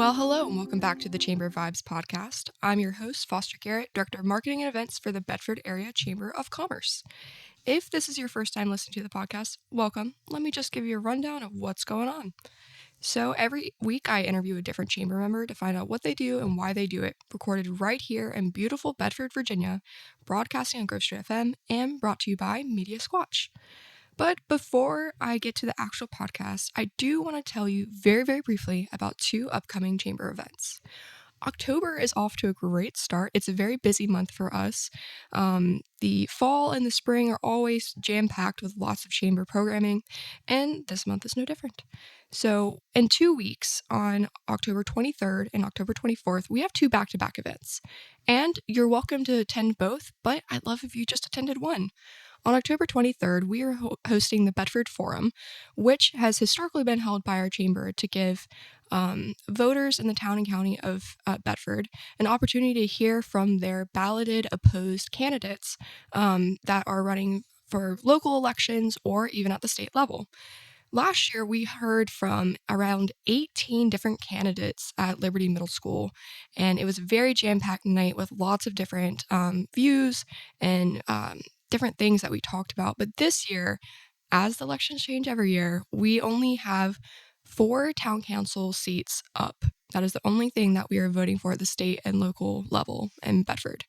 Well, hello, and welcome back to the Chamber Vibes podcast. I'm your host, Foster Garrett, Director of Marketing and Events for the Bedford Area Chamber of Commerce. If this is your first time listening to the podcast, welcome. Let me just give you a rundown of what's going on. So every week I interview a different chamber member to find out what they do and why they do it, recorded right here in beautiful Bedford, Virginia, broadcasting on Grove Street FM, and brought to you by Media Squatch. But before I get to the actual podcast, I do want to tell you very, very briefly about two upcoming chamber events. October is off to a great start. It's a very busy month for us. The fall and the spring are always jam-packed with lots of chamber programming, and this month is no different. So in 2 weeks, on October 23rd and October 24th, we have two back-to-back events. And you're welcome to attend both, but I'd love if you just attended one. On October 23rd, we are hosting the Bedford Forum, which has historically been held by our chamber to give voters in the town and county of Bedford an opportunity to hear from their balloted opposed candidates that are running for local elections or even at the state level. Last year, we heard from around 18 different candidates at Liberty Middle School, and it was a very jam-packed night with lots of different views and different things that we talked about. But this year, as the elections change every year, we only have 4 town council seats up. That is the only thing that we are voting for at the state and local level in Bedford.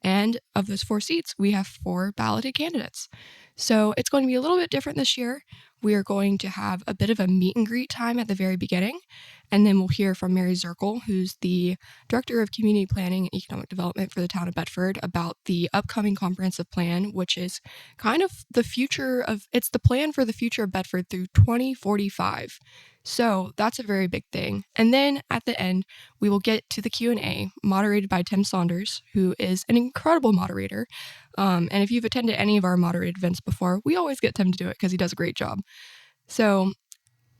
And of those 4 seats, we have 4 balloted candidates. So it's going to be a little bit different this year. We are going to have a bit of a meet and greet time at the very beginning, and then we'll hear from Mary Zirkle, who's the Director of Community Planning and Economic Development for the town of Bedford, about the upcoming comprehensive plan, which is kind of it's the plan for the future of Bedford through 2045. So that's a very big thing. And then at the end, we will get to the Q&A moderated by Tim Saunders, who is an incredible moderator. And if you've attended any of our moderated events before, we always get Tim to do it because he does a great job. So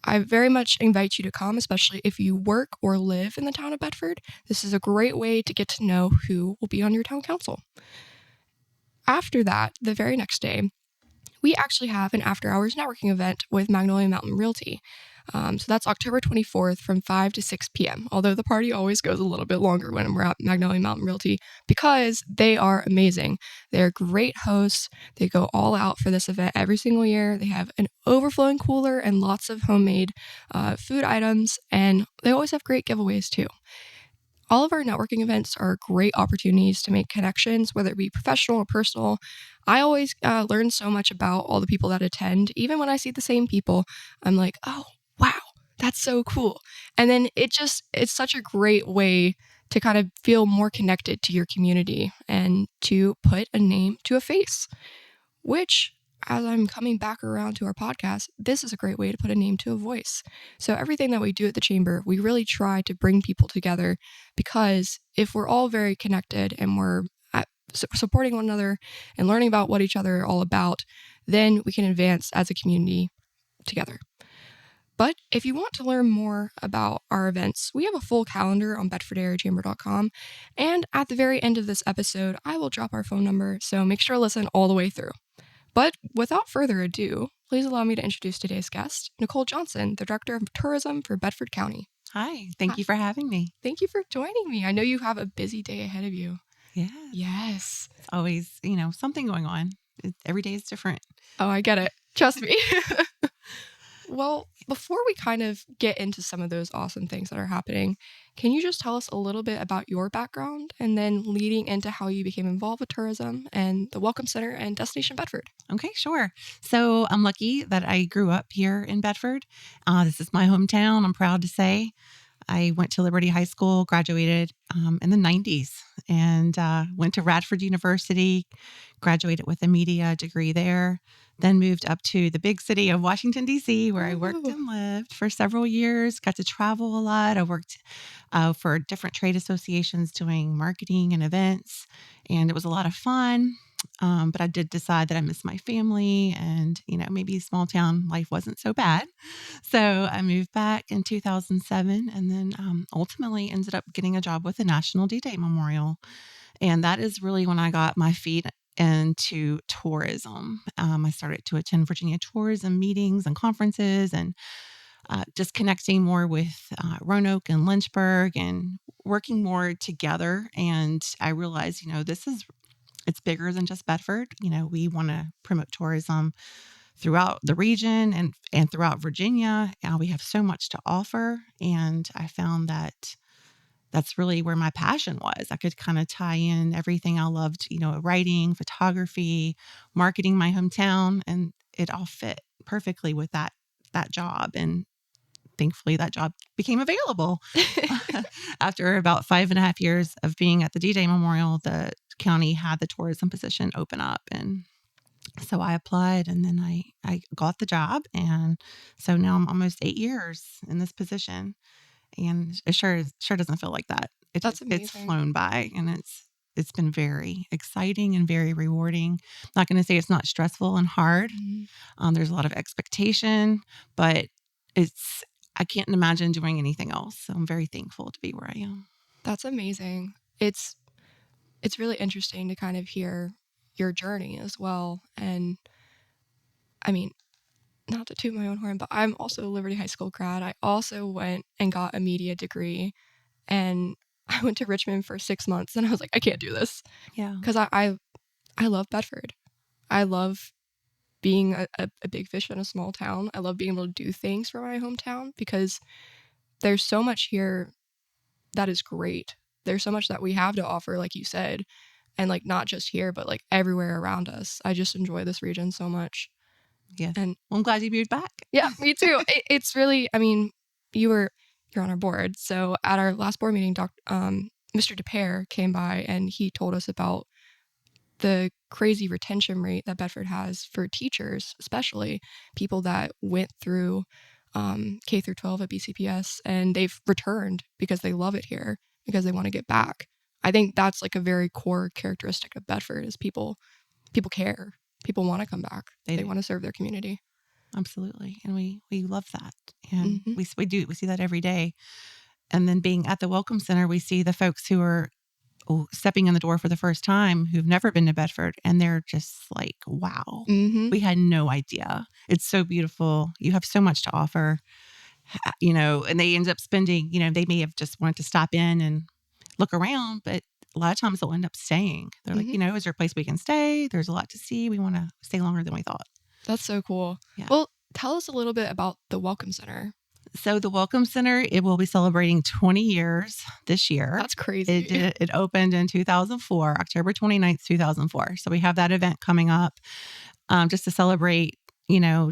I very much invite you to come, especially if you work or live in the town of Bedford. This is a great way to get to know who will be on your town council. After that, the very next day, we actually have an after-hours networking event with Magnolia Mountain Realty. So that's October 24th from 5 to 6 p.m., although the party always goes a little bit longer when we're at Magnolia Mountain Realty because they are amazing. They're great hosts. They go all out for this event every single year. They have an overflowing cooler and lots of homemade food items, and they always have great giveaways too. All of our networking events are great opportunities to make connections, whether it be professional or personal. I always learn so much about all the people that attend. Even when I see the same people, I'm like, oh, wow, that's so cool. And then it's such a great way to kind of feel more connected to your community and to put a name to a face, which, as I'm coming back around to our podcast, this is a great way to put a name to a voice. So everything that we do at the chamber, we really try to bring people together, because if we're all very connected and we're supporting one another and learning about what each other are all about, then we can advance as a community together. But if you want to learn more about our events, we have a full calendar on bedfordareachamber.com. And at the very end of this episode, I will drop our phone number, so make sure to listen all the way through. But without further ado, please allow me to introduce today's guest, Nicole Johnson, the Director of Tourism for Bedford County. Hi, thank you for having me. Thank you for joining me. I know you have a busy day ahead of you. Yeah. Yes. It's always, something going on. Every day is different. Oh, I get it. Trust me. Well, before we kind of get into some of those awesome things that are happening, can you just tell us a little bit about your background and then leading into how you became involved with tourism and the Welcome Center and Destination Bedford? Okay, sure. So I'm lucky that I grew up here in Bedford. This is my hometown, I'm proud to say. I went to Liberty High School, graduated in the 90s, and went to Radford University, graduated with a media degree there, then moved up to the big city of Washington, D.C., where I worked and lived for several years, got to travel a lot. I worked for different trade associations doing marketing and events, and it was a lot of fun. But I did decide that I missed my family and, maybe small town life wasn't so bad. So I moved back in 2007 and then ultimately ended up getting a job with the National D-Day Memorial. And that is really when I got my feet into tourism. I started to attend Virginia tourism meetings and conferences and just connecting more with Roanoke and Lynchburg and working more together. And I realized, it's bigger than just Bedford. We want to promote tourism throughout the region and throughout Virginia. We have so much to offer. And I found that that's really where my passion was. I could kind of tie in everything I loved, writing, photography, marketing my hometown, and it all fit perfectly with that job. And thankfully that job became available. After about 5.5 years of being at the D-Day Memorial, the county had the tourism position open up. And so I applied, and then I got the job. And so now I'm almost 8 years in this position. And it sure doesn't feel like that. That's amazing. It's flown by, and it's been very exciting and very rewarding. I'm not going to say it's not stressful and hard. There's a lot of expectation, but I can't imagine doing anything else. So I'm very thankful to be where I am. That's amazing. It's really interesting to kind of hear your journey as well. And I mean, not to toot my own horn, but I'm also a Liberty High School grad. I also went and got a media degree, and I went to Richmond for 6 months, and I was like, I can't do this. Yeah. Because I love Bedford. I love being a big fish in a small town. I love being able to do things for my hometown because there's so much here that is great. There's so much that we have to offer, like you said, and like not just here, but like everywhere around us. I just enjoy this region so much. Yeah. And I'm glad you moved back. Yeah, me too. It's really, I mean, you're on our board. So at our last board meeting, Mr. DePere came by and he told us about the crazy retention rate that Bedford has for teachers, especially people that went through K through 12 at BCPS, and they've returned because they love it here, because they want to get back. I think that's like a very core characteristic of Bedford is people care. People want to come back. They want to serve their community. Absolutely. And we love that. And we see that every day. And then being at the Welcome Center, we see the folks who are stepping in the door for the first time who've never been to Bedford, and they're just like, wow, we had no idea. It's so beautiful. You have so much to offer, and they end up spending, they may have just wanted to stop in and look around, but a lot of times they'll end up staying. They're like, is there a place we can stay? There's a lot to see. We want to stay longer than we thought. That's so cool. Yeah. Well, tell us a little bit about the Welcome Center. So the Welcome Center, it will be celebrating 20 years this year. That's crazy. It opened in 2004, October 29th, 2004. So we have that event coming up just to celebrate,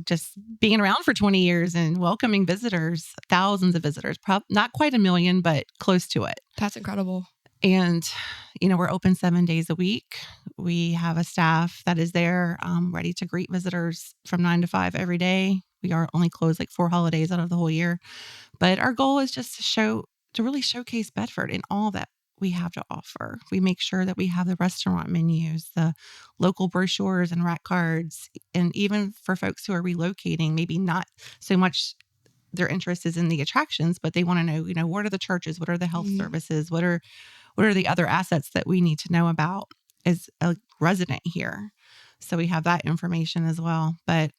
just being around for 20 years and welcoming visitors, thousands of visitors, not quite 1 million, but close to it. That's incredible. And, we're open 7 days a week. We have a staff that is there ready to greet visitors from 9 to 5 every day. We are only closed like 4 holidays out of the whole year. But our goal is just to really showcase Bedford and all that we have to offer. We make sure that we have the restaurant menus, the local brochures and rack cards, and even for folks who are relocating, maybe not so much their interest is in the attractions, but they want to know, what are the churches? What are the health services? What are the other assets that we need to know about as a resident here? So we have that information as well. But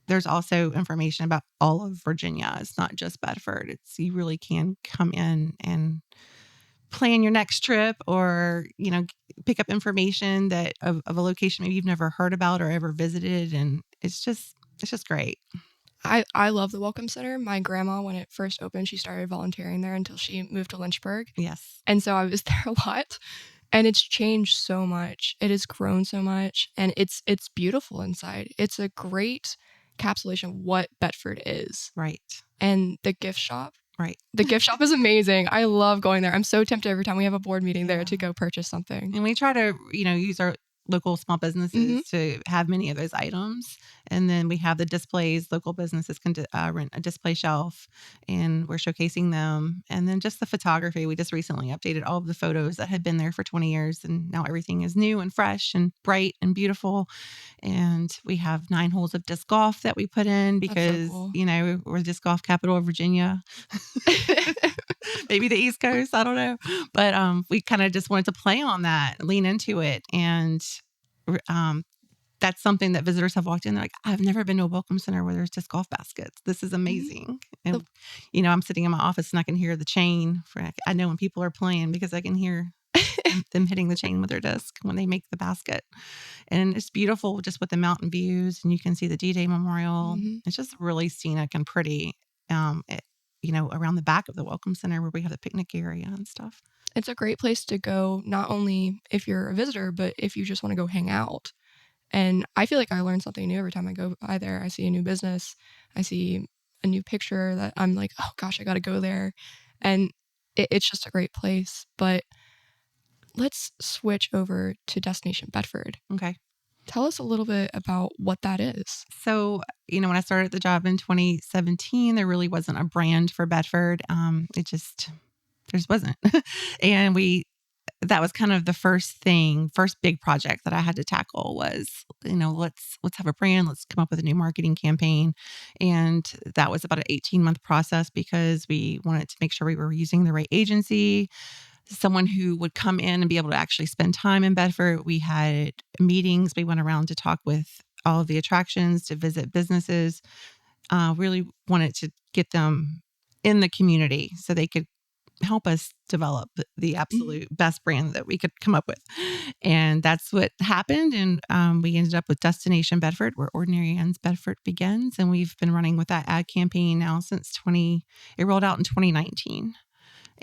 there's also information about all of Virginia. It's not just Bedford. You really can come in and plan your next trip, or, pick up information that of a location maybe you've never heard about or ever visited. And it's just great. I love the Welcome Center. My grandma, when it first opened, she started volunteering there until she moved to Lynchburg. Yes. And so I was there a lot, and it's changed so much. It has grown so much, and it's beautiful inside. It's a great encapsulation of what Bedford is. Right. And the gift shop. Right. The gift shop is amazing. I love going there. I'm so tempted every time we have a board meeting there to go purchase something. And we try to, use our local small businesses to have many of those items. And then we have the displays. Local businesses can rent a display shelf, and we're showcasing them. And then just the photography. We just recently updated all of the photos that had been there for 20 years. And now everything is new and fresh and bright and beautiful. And we have 9 holes of disc golf that we put in because, so cool. We're the disc golf capital of Virginia. Maybe the East Coast, I don't know. But we kind of just wanted to play on that, lean into it, and that's something that visitors have walked in. They're like, I've never been to a welcome center where there's disc golf baskets. This is amazing. And, I'm sitting in my office and I can hear the chain. I know when people are playing because I can hear them hitting the chain with their disc when they make the basket. And it's beautiful just with the mountain views, and you can see the D-Day Memorial. It's just really scenic and pretty, around the back of the Welcome Center where we have the picnic area and stuff. It's a great place to go, not only if you're a visitor, but if you just want to go hang out. And I feel like I learn something new every time I go by there. I see a new business. I see a new picture that I'm like, oh gosh, I got to go there. And it's just a great place. But let's switch over to Destination Bedford. Okay. Tell us a little bit about what that is. So, when I started the job in 2017, there really wasn't a brand for Bedford. There just wasn't. And that was kind of the first big project that I had to tackle was, let's have a brand, let's come up with a new marketing campaign. And that was about an 18-month process because we wanted to make sure we were using the right agency, someone who would come in and be able to actually spend time in Bedford. We had meetings. We went around to talk with all of the attractions, to visit businesses. Really wanted to get them in the community so they could help us develop the absolute best brand that we could come up with. And that's what happened. And we ended up with Destination Bedford, where Ordinary Ends Bedford begins. And we've been running with that ad campaign now since it rolled out in 2019.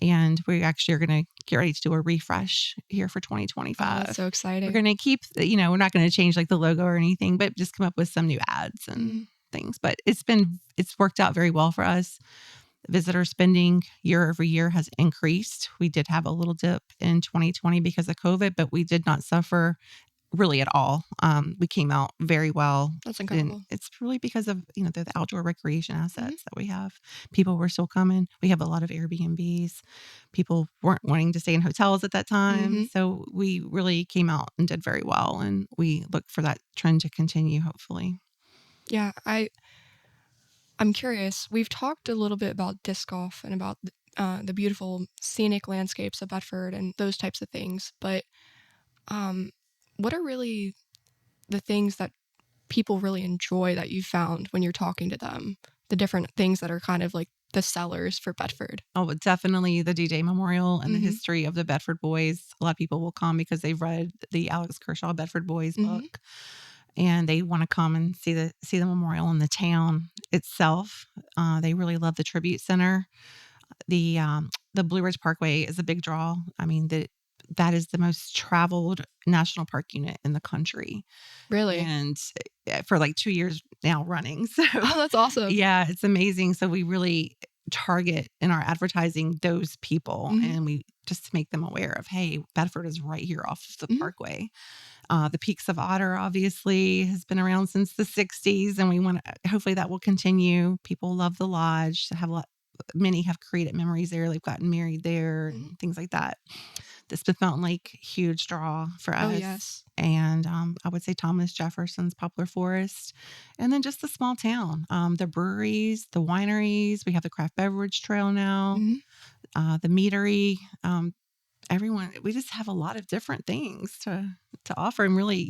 And we actually are going to get ready to do a refresh here for 2025. Oh, that's so exciting. We're going to keep, we're not going to change like the logo or anything, but just come up with some new ads and things. But it's worked out very well for us. Visitor spending year over year has increased. We did have a little dip in 2020 because of COVID, but we did not suffer really at all. We came out very well. That's incredible. And it's really because of, the outdoor recreation assets that we have. People were still coming. We have a lot of Airbnbs. People weren't wanting to stay in hotels at that time. So we really came out and did very well. And we look for that trend to continue, hopefully. Yeah, I'm curious. We've talked a little bit about disc golf and about the beautiful scenic landscapes of Bedford and those types of things. But what are really the things that people really enjoy that you found when you're talking to them? The different things that are kind of like the sellers for Bedford. Oh, definitely the D-Day Memorial and the history of the Bedford Boys. A lot of people will come because they've read the Alex Kershaw Bedford Boys book. And they want to come and see the memorial in the town itself. They really love the tribute center. The Blue Ridge Parkway is a big draw. I mean, that is the most traveled national park unit in the country. Really? And for like 2 years now running. So that's awesome. Yeah, it's amazing. So we really target in our advertising those people, and we just to make them aware of, hey, Bedford is right here off of the parkway. The Peaks of Otter obviously has been around since the 60s, and we want to, hopefully that will continue. People love the lodge. Many have created memories there. They've gotten married there and things like that. The Smith Mountain Lake, huge draw for us. Oh, yes. And I would say Thomas Jefferson's Poplar Forest. And then just the small town, the breweries, the wineries. We have the craft beverage trail now, the meadery. We just have a lot of different things to offer, and really,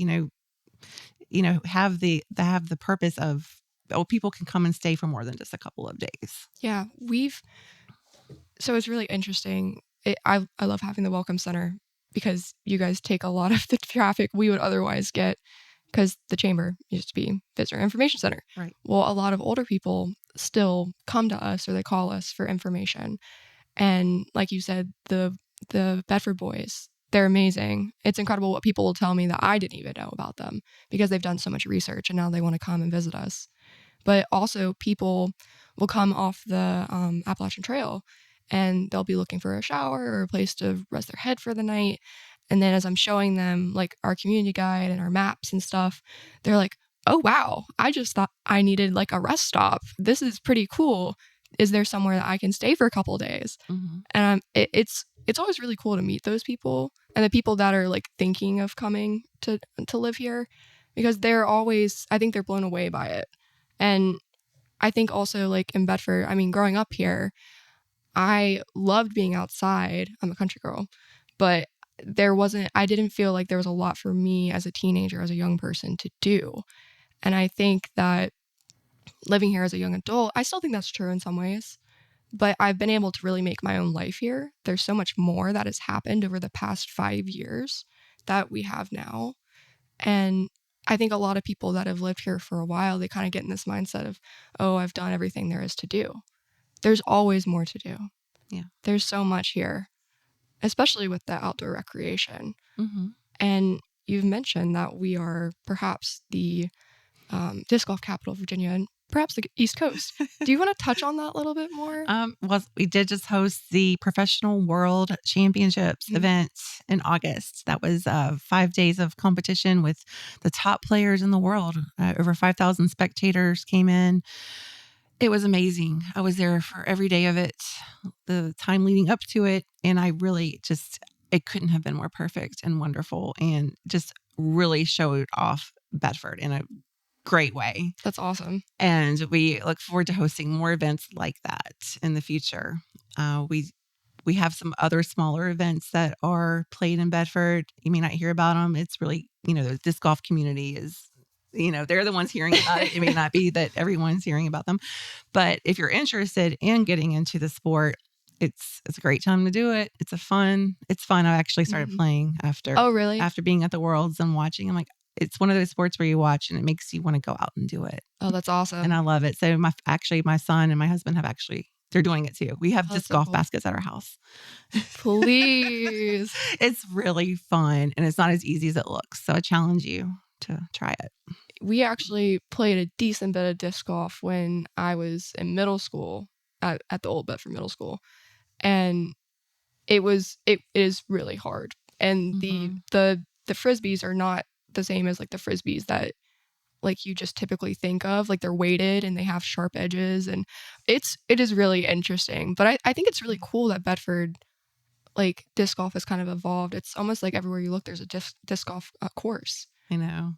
have the purpose of, people can come and stay for more than just a couple of days. Yeah, so it's really interesting. I love having the Welcome Center because you guys take a lot of the traffic we would otherwise get, because the chamber used to be Visitor Information Center. Right. Well, a lot of older people still come to us or they call us for information. And like you said, the Bedford Boys, they're amazing. It's incredible what people will tell me that I didn't even know about them because they've done so much research and now they want to come and visit us. But also people will come off the Appalachian Trail and they'll be looking for a shower or a place to rest their head for the night. And then as I'm showing them like our community guide and our maps and stuff, they're like, oh, wow, I just thought I needed like a rest stop. This is pretty cool. Is there somewhere that I can stay for a couple of days? And it's always really cool to meet those people and the people that are like thinking of coming to live here, because they're always, I think they're blown away by it. And I think also like in Bedford, I mean, growing up here, I loved being outside. I'm a country girl, but I didn't feel like there was a lot for me as a teenager, as a young person to do. And I think that living here as a young adult, I still think that's true in some ways, but I've been able to really make my own life here. There's so much more that has happened over the past 5 years that we have now. And I think a lot of people that have lived here for a while, they kind of get in this mindset of, oh, I've done everything there is to do. There's always more to do. Yeah. There's so much here, especially with the outdoor recreation. Mm-hmm. And you've mentioned that we are perhaps the disc golf capital of Virginia and perhaps the East Coast. Do you want to touch on that a little bit more? Well, we did just host the Professional World Championships event in August. That was 5 days of competition with the top players in the world. Over 5,000 spectators came in. It was amazing. I was there for every day of it, the time leading up to it. And I really it couldn't have been more perfect and wonderful, and just really showed off Bedford in a great way. That's awesome. And we look forward to hosting more events like that in the future. We have some other smaller events that are played in Bedford. You may not hear about them. It's really, the disc golf community is, they're the ones hearing about it. It may not be that everyone's hearing about them, but if you're interested in getting into the sport, it's a great time to do it. It's fun. I actually started playing after. Oh, really? After being at the Worlds and watching. I'm like, it's one of those sports where you watch and it makes you want to go out and do it. Oh, that's awesome. And I love it. So my son and my husband they're doing it too. We have disc golf baskets at our house. Please. It's really fun and it's not as easy as it looks. So I challenge you to try it. We actually played a decent bit of disc golf when I was in middle school at the old Bedford Middle School. And it is really hard. And the frisbees are not the same as like the frisbees that like you just typically think of. Like they're weighted and they have sharp edges, and it is really interesting. But I think it's really cool that Bedford, like, disc golf has kind of evolved. It's almost like everywhere you look there's a disc golf course. I know.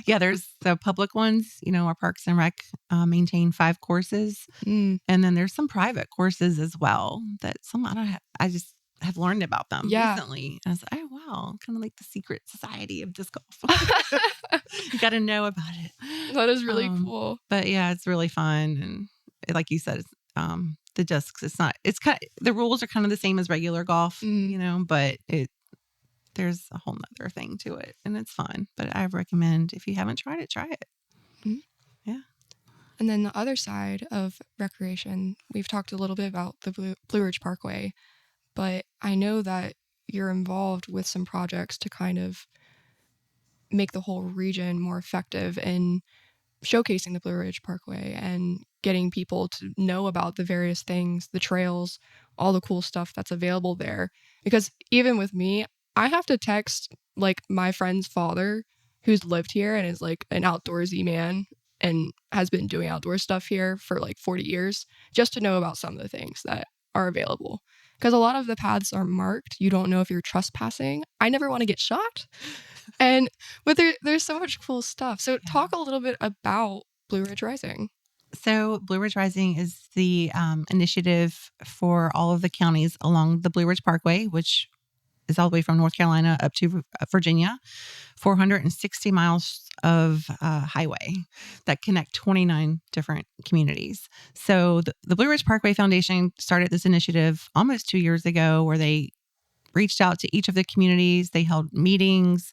Yeah, there's the public ones, our Parks and Rec maintain 5 courses. And then there's some private courses as well that I just have learned about them recently. And I was like, oh, wow, kind of like the secret society of disc golf. You got to know about it. That is really cool. But yeah, it's really fun. And like you said, the discs, the rules are kind of the same as regular golf, but there's a whole nother thing to it, and it's fun. But I recommend, if you haven't tried it, try it. Mm-hmm. Yeah. And then the other side of recreation, we've talked a little bit about the Blue Ridge Parkway, but I know that you're involved with some projects to kind of make the whole region more effective in showcasing the Blue Ridge Parkway and getting people to know about the various things, the trails, all the cool stuff that's available there. Because even with me, I have to text like my friend's father who's lived here and is like an outdoorsy man and has been doing outdoor stuff here for like 40 years just to know about some of the things that are available. Because a lot of the paths are marked. You don't know if you're trespassing. I never want to get shot. But there's so much cool stuff. So talk a little bit about Blue Ridge Rising. So Blue Ridge Rising is the initiative for all of the counties along the Blue Ridge Parkway, which is all the way from North Carolina up to Virginia, 460 miles of highway that connect 29 different communities. So the Blue Ridge Parkway Foundation started this initiative almost 2 years ago, where they reached out to each of the communities. They held meetings.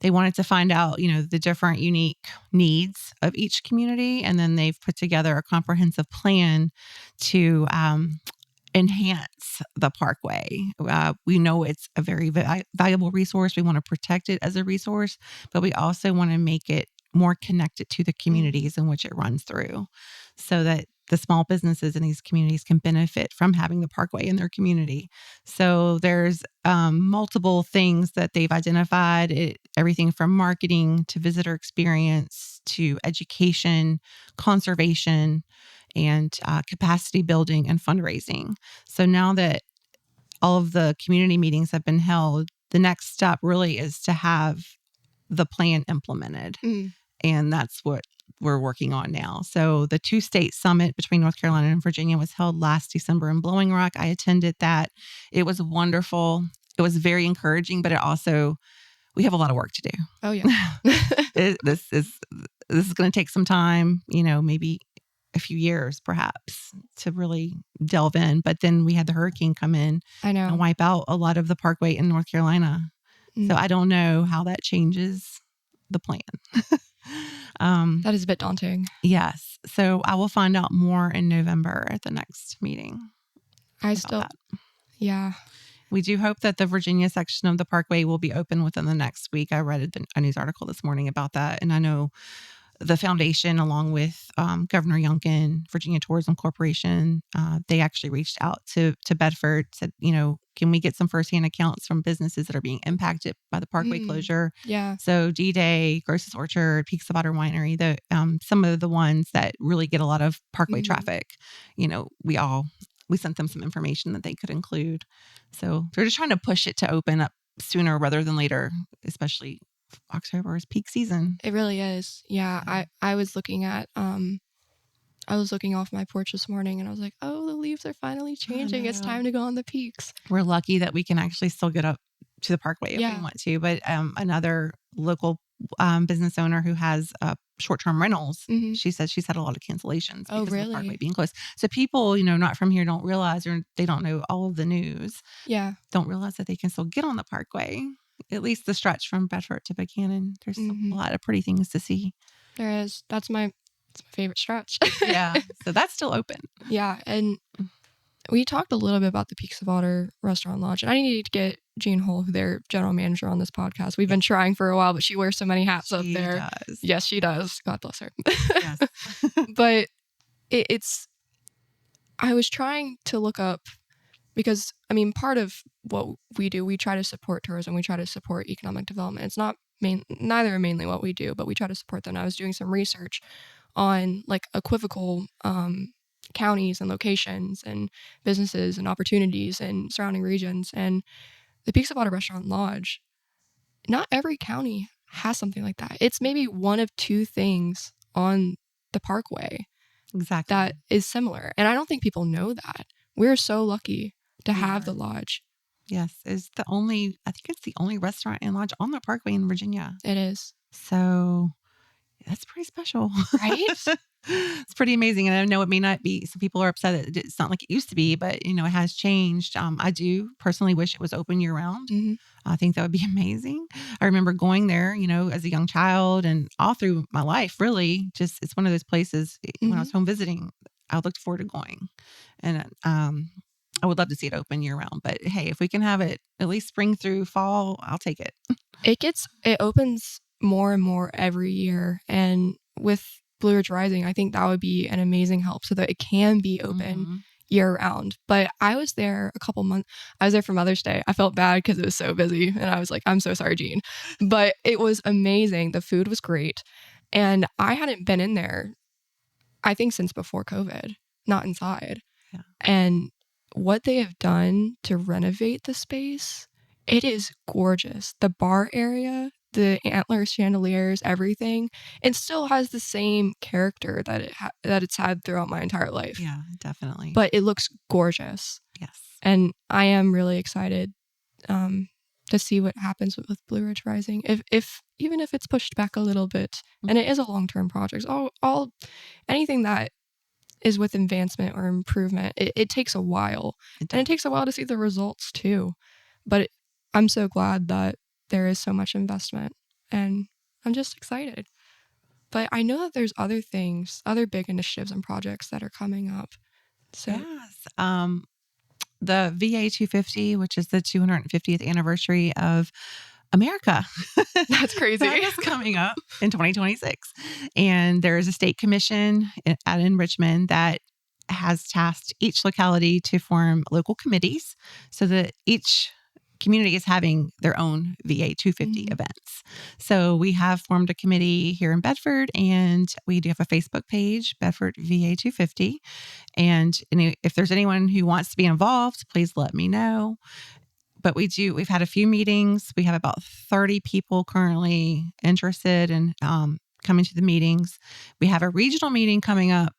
They wanted to find out, the different unique needs of each community. And then they've put together a comprehensive plan to enhance the parkway. We know it's a very valuable resource. We want to protect it as a resource, but we also want to make it more connected to the communities in which it runs through, so that the small businesses in these communities can benefit from having the parkway in their community. So there's multiple things that they've identified, everything from marketing to visitor experience to education, conservation, and capacity building and fundraising. So now that all of the community meetings have been held, the next step really is to have the plan implemented. And that's what we're working on now. So the 2-state summit between North Carolina and Virginia was held last December in Blowing Rock. I attended that. It was wonderful. it was very encouraging, but it also, we have a lot of work to do. Oh yeah. This is going to take some time, maybe a few years perhaps to really delve in. But then we had the hurricane come in I know. and wipe out a lot of the parkway in North Carolina. So I don't know how that changes the plan. That is a bit daunting. Yes. So I will find out more in November at the next meeting. Yeah. We do hope that the Virginia section of the parkway will be open within the next week. I read a news article this morning about that. And I know the foundation, along with Governor Youngkin, Virginia Tourism Corporation, they actually reached out to Bedford, said, can we get some firsthand accounts from businesses that are being impacted by the parkway closure? Yeah. So D-Day, Gross's Orchard, Peaks of Otter Winery, some of the ones that really get a lot of parkway traffic, we sent them some information that they could include. So they're just trying to push it to open up sooner rather than later, especially October is peak season. It really is. Yeah. I was looking at, I was looking off my porch this morning and I was like, oh, the leaves are finally changing. It's time to go on the peaks. We're lucky that we can actually still get up to the parkway if we want to. But another local business owner who has short-term rentals, she says she's had a lot of cancellations because of the parkway being closed. So people, not from here don't realize, or they don't know all of the news. Yeah. Don't realize that they can still get on the parkway. At least the stretch from Bedford to Buchanan. There's a lot of pretty things to see. There is. That's my favorite stretch. Yeah. So that's still open. Yeah. And we talked a little bit about the Peaks of Otter Restaurant Lodge. And I needed to get Jean Hull, their general manager, on this podcast. We've been trying for a while, but she wears so many hats up there. Does. Yes, she does. God bless her. Yes. But I was trying to look up, because, part of what we do, we try to support tourism. We try to support economic development. It's not neither mainly what we do, but we try to support them. I was doing some research on equivocal counties and locations and businesses and opportunities in surrounding regions. And the Peaks of Otter Restaurant Lodge, not every county has something like that. It's maybe one of two things on the parkway that is similar. And I don't think people know that. We're so lucky to have the lodge. Yes, I think it's the only restaurant and lodge on the parkway in Virginia. It is. So that's pretty special. Right? It's pretty amazing. And I know it may not be, some people are upset that it's not like it used to be, but it has changed. I do personally wish it was open year round. I think that would be amazing. I remember going there, as a young child and all through my life, really. Just, it's one of those places when I was home visiting, I looked forward to going. And I would love to see it open year round, but hey, if we can have it at least spring through fall, I'll take it. It opens more and more every year. And with Blue Ridge Rising, I think that would be an amazing help so that it can be open year round. But I was there a couple months. I was there for Mother's Day. I felt bad because it was so busy. And I was like, I'm so sorry, Jean. But it was amazing. The food was great. And I hadn't been in there, I think, since before COVID, not inside. Yeah. And what they have done to renovate the space, it is gorgeous. The bar area, the antler chandeliers, everything, it still has the same character that it's had throughout my entire life. Yeah, definitely. But it looks gorgeous. Yes. And I am really excited to see what happens with Blue Ridge Rising. Even if it's pushed back a little bit, and it is a long-term project. Anything that is with advancement or improvement, it takes a while. And it takes a while to see the results too. But I'm so glad that there is so much investment, and I'm just excited. But I know that there's other things, other big initiatives and projects that are coming up. So yes. The VA 250, which is the 250th anniversary of America. That's crazy. That is coming up in 2026. And there is a state commission in Richmond that has tasked each locality to form local committees so that each community is having their own VA 250 events. So we have formed a committee here in Bedford, and we do have a Facebook page, Bedford VA 250. And if there's anyone who wants to be involved, please let me know. But we've had a few meetings. We have about 30 people currently interested in coming to the meetings. We have a regional meeting coming up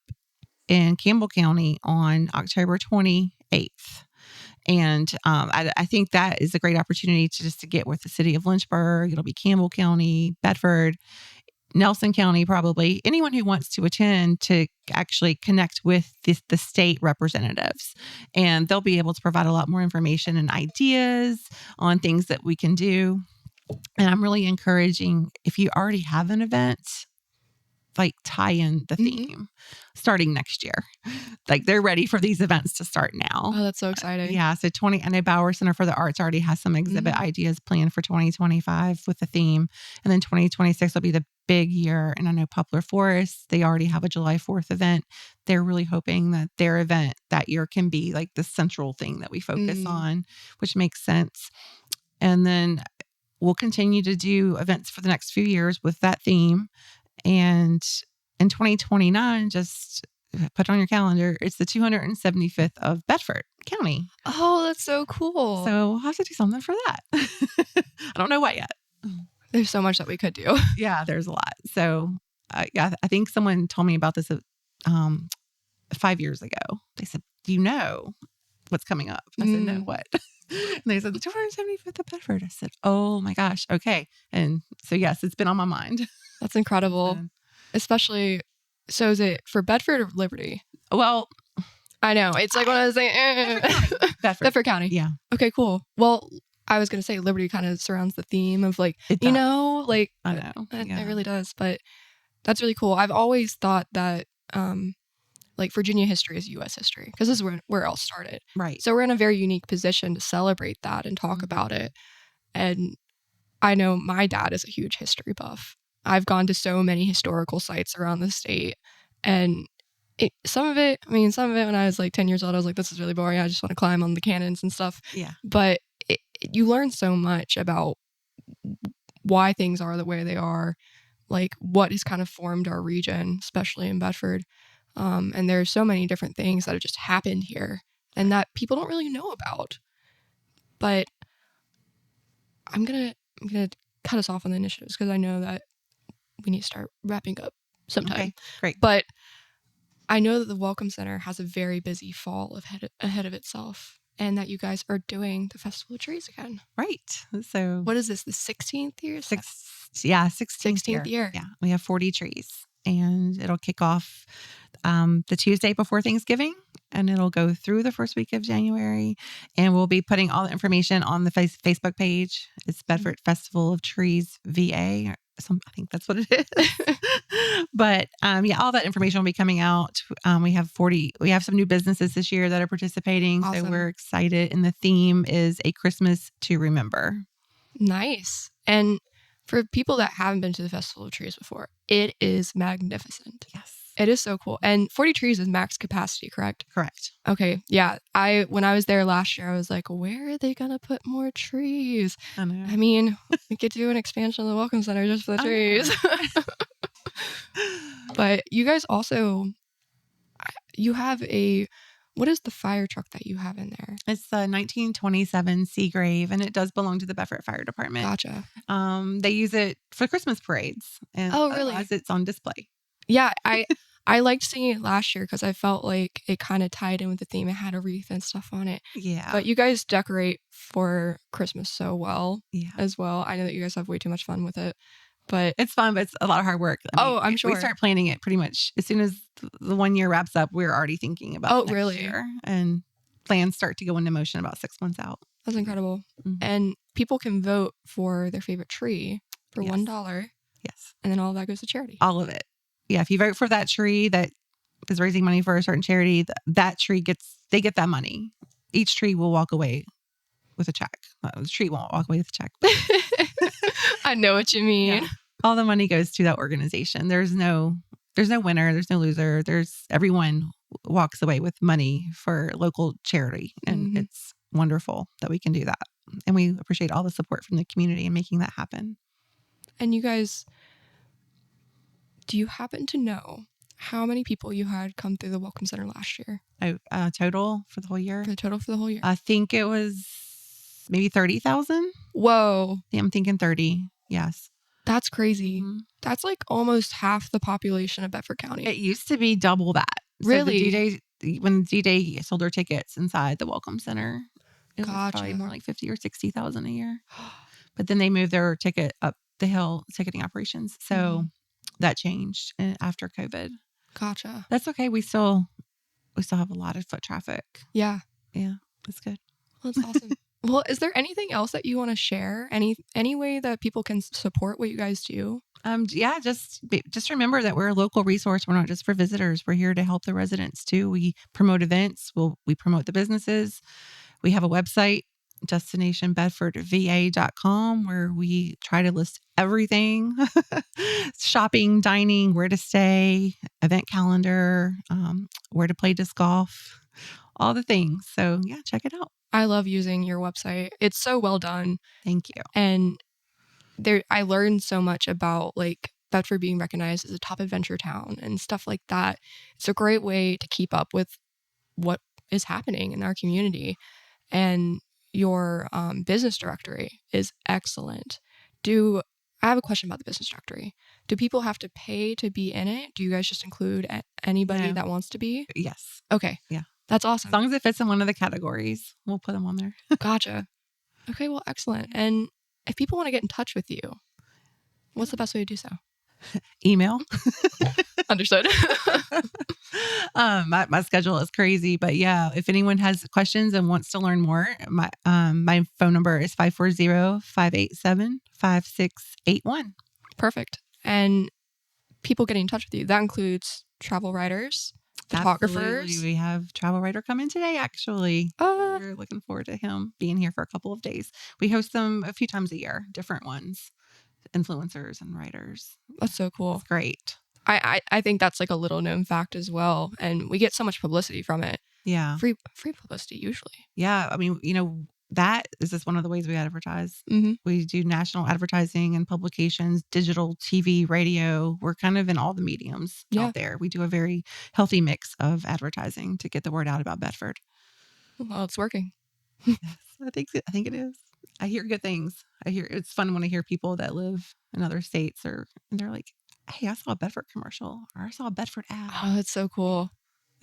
in Campbell County on October 28th. And I think that is a great opportunity to get with the city of Lynchburg. It'll be Campbell County, Bedford, Nelson County, probably anyone who wants to attend to actually connect with the state representatives. And they'll be able to provide a lot more information and ideas on things that we can do. And I'm really encouraging, if you already have an event, like tie in the theme starting next year. Like they're ready for these events to start now. Oh, that's so exciting. Yeah. So I know Bauer Center for the Arts already has some exhibit ideas planned for 2025 with the theme. And then 2026 will be the big year. And I know Poplar Forest, they already have a July 4th event. They're really hoping that their event that year can be like the central thing that we focus on, which makes sense. And then we'll continue to do events for the next few years with that theme. And in 2029, just put on your calendar, it's the 275th of Bedford County. Oh, that's so cool. So we'll have to do something for that. I don't know what yet. There's so much that we could do. Yeah, there's a lot. So yeah, I think someone told me about this 5 years ago. They said, do you know what's coming up? I said, no, what? And they said, the 275th of Bedford. I said, oh my gosh. Okay. And so, yes, it's been on my mind. That's incredible. Especially, so is it for Bedford or Liberty? Well, I know. It's like when I was saying, Bedford County. Yeah. Okay, cool. Well, I was going to say Liberty kind of surrounds the theme of like, like, I know. Yeah. It really does. But that's really cool. I've always thought that like Virginia history is U.S. history because this is where it all started. Right. So we're in a very unique position to celebrate that and talk about it. And I know my dad is a huge history buff. I've gone to so many historical sites around the state, and some of it when I was like 10 years old, I was like, this is really boring. I just want to climb on the cannons and stuff. Yeah. But you learn so much about why things are the way they are, like what has kind of formed our region, especially in Bedford. And there's so many different things that have just happened here and that people don't really know about. But I'm gonna cut us off on the initiatives because I know that we need to start wrapping up sometime. Okay, great. But I know that the Welcome Center has a very busy fall ahead of itself, and that you guys are doing the Festival of Trees again. Right. So what is this, the 16th year? 16th year. Yeah, we have 40 trees, and it'll kick off the Tuesday before Thanksgiving, and it'll go through the first week of January. And we'll be putting all the information on the Facebook page. It's Bedford Festival of Trees VA. I think that's what it is. But yeah, all that information will be coming out. We have some new businesses this year that are participating. Awesome. So we're excited. And the theme is A Christmas to Remember. Nice. And for people that haven't been to the Festival of Trees before, it is magnificent. Yes. It is so cool. And 40 trees is max capacity, correct? Correct. Okay. Yeah. When I was there last year, I was like, where are they going to put more trees? I know. I mean, we could do an expansion of the Welcome Center just for the trees. But you guys also, you have what is the fire truck that you have in there? It's a 1927 Seagrave, and it does belong to the Bedford Fire Department. Gotcha. They use it for Christmas parades. And oh, really? As it's on display. Yeah, I liked seeing it last year because I felt like it kind of tied in with the theme. It had a wreath and stuff on it. Yeah. But you guys decorate for Christmas so well as well. I know that you guys have way too much fun with it. But it's fun, but it's a lot of hard work. I'm sure. We start planning it pretty much as soon as the 1 year wraps up. We're already thinking about next year. And plans start to go into motion about 6 months out. That's incredible. Mm-hmm. And people can vote for their favorite tree for $1. Yes. And then all of that goes to charity. All of it. Yeah. If you vote for that tree that is raising money for a certain charity, that tree they get that money. Each tree will walk away with a check. The tree won't walk away with a check. I know what you mean. Yeah. All the money goes to that organization. There's no winner. There's no loser. Everyone walks away with money for local charity. And it's wonderful that we can do that. And we appreciate all the support from the community in making that happen. And you guys, do you happen to know how many people you had come through the Welcome Center last year? Total for the whole year? Total for the whole year? I think it was maybe 30,000. Whoa. Yeah, I'm thinking 30. Yes. That's crazy. Mm-hmm. That's like almost half the population of Bedford County. It used to be double that. Really? So when D-Day sold their tickets inside the Welcome Center. It was Gotcha. probably more like 50 or 60,000 a year. But then they moved their ticket up the hill ticketing operations. So that changed after COVID. Gotcha. That's okay. We still have a lot of foot traffic. Yeah. Yeah, that's good. That's awesome. Well, is there anything else that you want to share? Any way that people can support what you guys do? Yeah, just remember that we're a local resource. We're not just for visitors. We're here to help the residents too. We promote events. We promote the businesses. We have a website, destinationbedfordva.com, where we try to list everything: shopping, dining, where to stay, event calendar, where to play disc golf, all the things. So yeah, check it out. I love using your website. It's so well done. Thank you. And I learned so much about like Bedford being recognized as a top adventure town and stuff like that. It's a great way to keep up with what is happening in our community. And your business directory is excellent. I have a question about the business directory. Do people have to pay to be in it? Do you guys just include anybody that wants to be? Yes. Okay. Yeah. That's awesome. As long as it fits in one of the categories, we'll put them on there. Gotcha. Okay, well, excellent. And if people want to get in touch with you, what's the best way to do so? Email. Understood. My schedule is crazy, but yeah, if anyone has questions and wants to learn more, my phone number is 540-587-5681. Perfect. And people getting in touch with you, that includes travel writers, photographers. Absolutely. We have travel writer come in today, actually. We're looking forward to him being here for a couple of days. We host them a few times a year, different ones, influencers and writers. That's so cool. It's great. I think that's like a little known fact as well. And we get so much publicity from it. Yeah. Free publicity usually. Yeah. I mean, that is just one of the ways we advertise. Mm-hmm. We do national advertising and publications, digital, TV, radio. We're kind of in all the mediums out there. We do a very healthy mix of advertising to get the word out about Bedford. Well, it's working. Yes, I think it is. I hear good things. It's fun when I hear people that live in other states and they're like, hey, I saw a Bedford commercial or I saw a Bedford ad. Oh, that's so cool.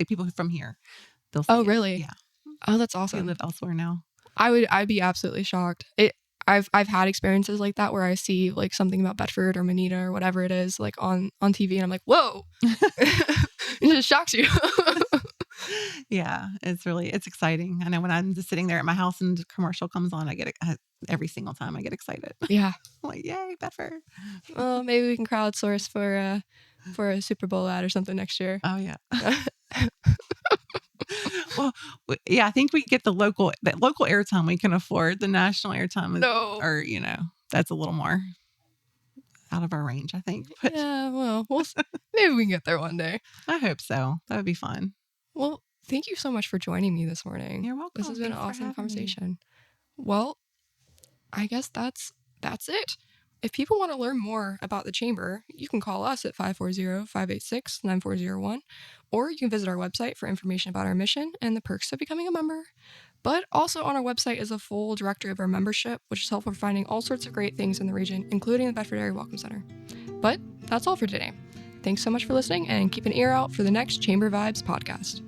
Like people from here, they'll see it. Really? Yeah. Oh, that's awesome. They live elsewhere now. I'd be absolutely shocked. I've had experiences like that where I see like something about Bedford or Manita or whatever it is like on TV and I'm like, whoa. It just shocks you. Yeah, it's exciting. I know when I'm just sitting there at my house and the commercial comes on, every single time I get excited. Yeah. I'm like, yay, Bedford. Well, maybe we can crowdsource for a Super Bowl ad or something next year. Oh yeah. Well, yeah, I think we get the local airtime we can afford. The national airtime that's a little more out of our range, I think. But yeah, well, maybe we can get there one day. I hope so. That would be fun. Well, thank you so much for joining me this morning. You're welcome. This has been an awesome conversation. Well, I guess that's it. If people want to learn more about the Chamber, you can call us at 540-586-9401, or you can visit our website for information about our mission and the perks of becoming a member. But also on our website is a full directory of our membership, which is helpful for finding all sorts of great things in the region, including the Bedford Area Welcome Center. But that's all for today. Thanks so much for listening, and keep an ear out for the next Chamber Vibes podcast.